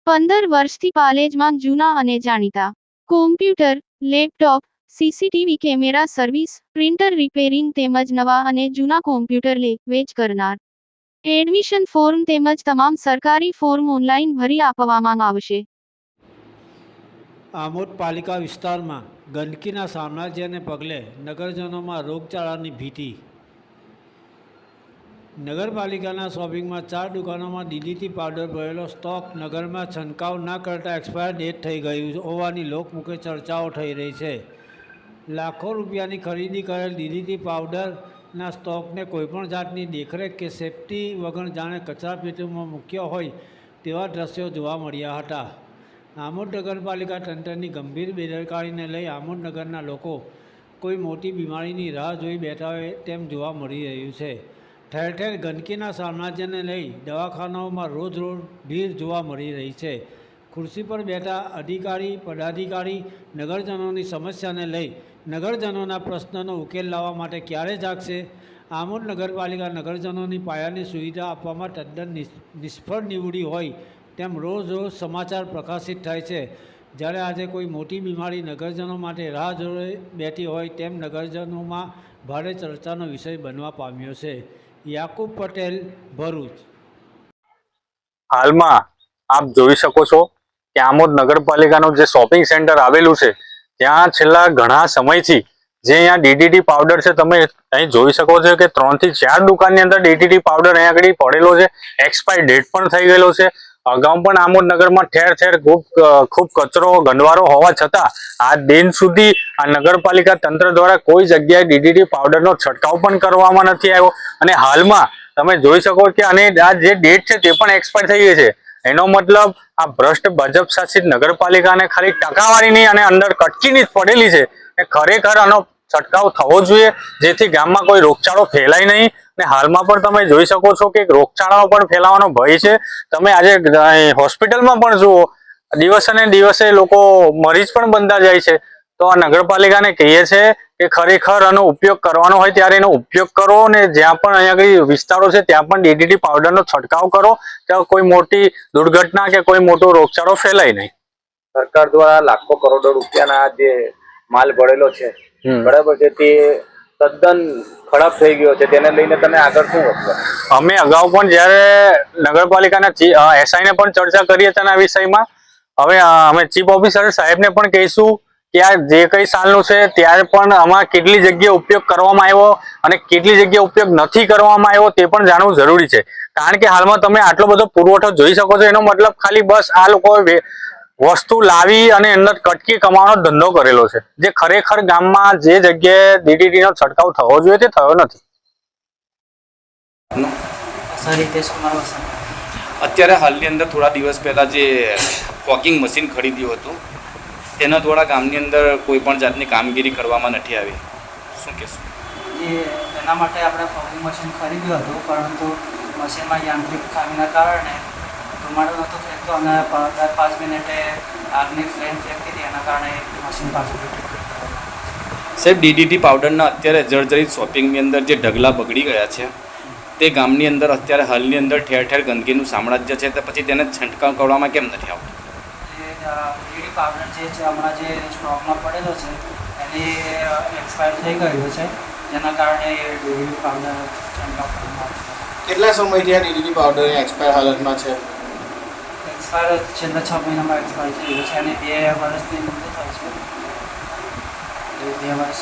15 વર્ષથી પાલેજમાં જૂના અને જાણીતા computer, laptop, CCTV camera service, printer repairing તેમજ નવા અને જૂના કોમ્પ્યુટર લે-વેચ કરનાર. એડમિશન ફોર્મ તેમજ તમામ સરકારી ફોર્મ ઓનલાઈન ભરી આપવામાં આવશે. આમોદ પાલિકા વિસ્તારમાં ગંદકીના સામ્રાજ્યને પગલે નગરજનોમાં રોગચાળાની ભીતિ. નગરપાલિકાના શોપિંગમાં 4 દુકાનોમાં ડીડીટી પાવડર ભરેલો સ્ટોક નગરમાં છંટકાવ ના કરતા એક્સપાયર ડેટ થઈ ગયું હોવાની લોકમુખે ચર્ચાઓ થઈ રહી છે. લાખો રૂપિયાની ખરીદી કરેલ ડીડીટી પાવડરના સ્ટોકને કોઈપણ જાતની દેખરેખ કે સેફ્ટી વગર જાણે કચરાપેટીમાં મૂક્યો હોય તેવા દ્રશ્યો જોવા મળ્યા હતા. આમોદ નગરપાલિકા તંત્રની ગંભીર બેદરકારીને લઈ આમોદ નગરના લોકો કોઈ મોટી બીમારીની રાહ જોઈ બેઠા હોય તેમ જોવા મળી રહ્યું છે. ઠેર ઠેર ગંદકીના સામ્રાજ્યને લઈ દવાખાનાઓમાં રોજ ભીડ જોવા મળી રહી છે. ખુરશી પર બેઠા અધિકારી પદાધિકારી નગરજનોની સમસ્યાને લઈ નગરજનોના પ્રશ્નનો ઉકેલ લાવવા માટે ક્યારે જાગશે? આમોદ નગરપાલિકા નગરજનોની પાયાની સુવિધા આપવામાં તદ્દન નિષ્ફળ નીવડી હોય તેમ રોજ સમાચાર પ્રકાશિત થાય છે. જ્યારે આજે કોઈ મોટી બીમારી નગરજનો માટે રાહ જોઈ બેઠી હોય તેમ નગરજનોમાં ભારે ચર્ચાનો વિષય બનવા પામ્યો છે. યાકુબ પટેલ, ભરૂચ. હાલમાં આપ જોઈ શકો છો કે આમોદ નગરપાલિકાનું જે શોપિંગ સેન્ટર આવેલું છે ત્યાં છેલ્લા ઘણા સમયથી જે અહીંયા ડીડીટી પાવડર છે, તમે અહીં જોઈ શકો છો કે 3 થી 4 દુકાનની અંદર ડીડીટી પાવડર અહીંયા આગળ પડેલો છે. એક્સપાયર ડેટ પણ થઈ ગયેલો છે. અગાઉ પણ આમોદ નગરમાં ઠેર ઠેર ખૂબ કચરો ગંદવારો હોવા છતાં આ દિન સુધી આ નગરપાલિકા તંત્ર દ્વારા કોઈ જગ્યાએ ડીડીટી પાવડરનો છંટકાવ પણ કરવામાં નથી આવ્યો. અને હાલમાં તમે જોઈ શકો કે અને આ જે ડેટ છે તે પણ એક્સપાયર થઈ ગઈ છે. એનો મતલબ આ ભ્રષ્ટ ભાજપ શાસિત નગરપાલિકાને ખાલી ટકાવારીની અને અંદર કટકીની જ પડેલી છે. ખરેખર આનો છંટકાવ થવો જોઈએ જેથી ગામમાં કોઈ રોગચાળો ફેલાય નહીં. અને હાલમાં પણ તમે જોઈ શકો છો કે રોગચાળાઓ પણ ફેલાવાનો ભય છે. તમે આજે હોસ્પિટલમાં પણ જુઓ, દિવસે ને દિવસે લોકો મરીજ પણ બનતા જાય છે. તો આ નગરપાલિકાને કહીએ છે કે ખરેખર આનો ઉપયોગ કરવાનો હોય ત્યારે એનો ઉપયોગ કરો અને જ્યાં પણ અહીંયા વિસ્તારો છે ત્યાં પણ ડીડીટી પાવડરનો છંટકાવ કરો ત્યાં કોઈ મોટી દુર્ઘટના કે કોઈ મોટો રોગચાળો ફેલાય નહીં. સરકાર દ્વારા લાખો કરોડો રૂપિયાના જે માલ ભરેલો છે, બરાબર છે, તે તદ્દન ખરાબ થઈ ગયો છે. તેને લઈને તમે આગળ શું વધશો? અમે અગાઉ પણ જ્યારે નગરપાલિકાના એસઆઈને પણ ચર્ચા કરી હતી આ વિષયમાં. હવે અમે ચીફ ઓફિસર સાહેબને પણ કહીશું કે આ જે કઈ સાલનું છે ત્યારે પણ આમાં કેટલી જગ્યાએ ઉપયોગ કરવામાં આવ્યો અને કેટલી જગ્યાએ ઉપયોગ નથી કરવામાં આવ્યો તે પણ જાણવું જરૂરી છે. કારણ કે હાલમાં તમે આટલો બધો પુરવઠો જોઈ શકો છો, એનો મતલબ ખાલી બસ આ લોકોએ વસ્તુ લાવી અને અંદર કટકી કમાવાનો ધંધો કરેલો છે, જે ખરેખર ગામમાં જે જગ્યાએ ડીડીટીનો છંટકાવ થવો જોઈએ તે થયો નથી. અત્યારે હાલની અંદર થોડા દિવસ પહેલાં જે ફોગિંગ મશીન ખરીદ્યું હતું તેના દ્વારા ગામની અંદર કોઈ પણ જાતની કામગીરી કરવામાં નથી આવી. શું કહેશું? એના માટે આપણે ફોગિંગ મશીન ખરીદ્યું હતું, પરંતુ મશીનમાં યાંત્રિક ખામીના કારણે ધુમાડો નહોતો ફેંકતો અને દર 5 મિનિટે આગની ફ્લેમ ફેંકતી હતી. એના કારણે મશીન પાછું સાહેબ, ડીડીટી પાવડરના અત્યારે જર્જરિત શોપિંગની અંદર જે ઢગલા બગડી ગયા છે તે ગામની અંદર અત્યારે હાલની અંદર ઠેર ઠેર ગંદકીનું સામ્રાજ્ય છે, તો પછી તેને છંટકાવ કરવામાં કેમ નથી આવતો? ડીડીટી પાવડર જે છે હમણાં જે સ્ટોકમાં પડેલો છે એની એક્સપાયર થઈ ગયું છે, જેના કારણે ડીડીટી પાવડર છંટકાવ કરવામાં આવે છે. કેટલા સમયથી આ ડીડીટી પાવડર એક્સપાયર હાલતમાં છે? એક્સપાયર છેલ્લા 6 મહિનામાં એક્સપાયર થઈ ગયું છે અને 2 વર્ષની મુદત હોય છે. 2 વર્ષ